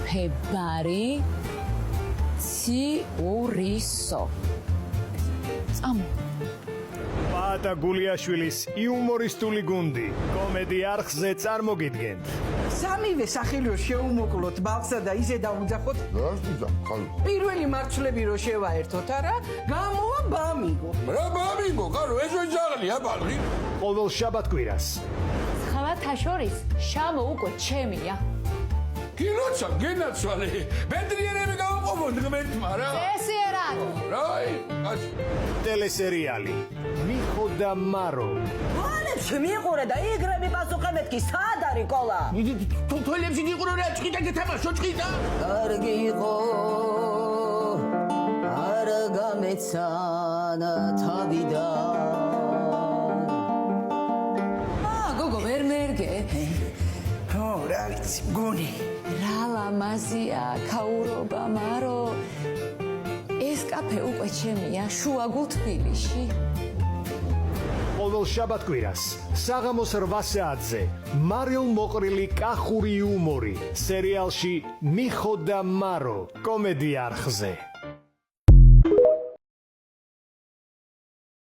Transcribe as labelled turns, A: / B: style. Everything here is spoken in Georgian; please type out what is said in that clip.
A: ფებარი ციურისო. წამო.
B: პაატა გულიაშვილის იუმორისტული გუნდი კომედი არხზე წარმოგიდგენთ.
C: სამივე სახელო შეუმოკლოთ ბავსა და ისე დაუძახოთ. პირველი მარცვლები რო შევაერთოთ არა, გამოვა ბამიგო.
D: რა ბამიგო, გარო ეს ვეძაღლია ბალღი.
B: ყოველ შაბათ-კვირას
A: სხვათა შორის შამო უკვე ჩემია.
D: კინოცა გენაცვალე. ბედრიერები გავაყობოთ ღმერთმა რა.
A: ესიერად.
D: რაი,
B: ტელესერიალი მიხო და მარო.
E: ალებს მიყურე და იგრები პასუხებეთკი სად არის კოლა?
D: თოთოლებში გიყურო რა ჭყიდა გეთამაშო ჭყიდა.
E: კარგი იყო არ გამეცანა თავიდან.
A: გოგო ვერ მერგე.
C: ო რა ვიცი გონი.
A: რა ლამაზია ქაურობა მარო. ეს კაფე უკვე ჩემია შუაგულ თბილისში.
B: ყოველ შაბათ-კვირას საღამოს 8 საათზე მარილ მოყრილი კახური იუმორი სერიალში მიხო და მარო კომედი არხზე.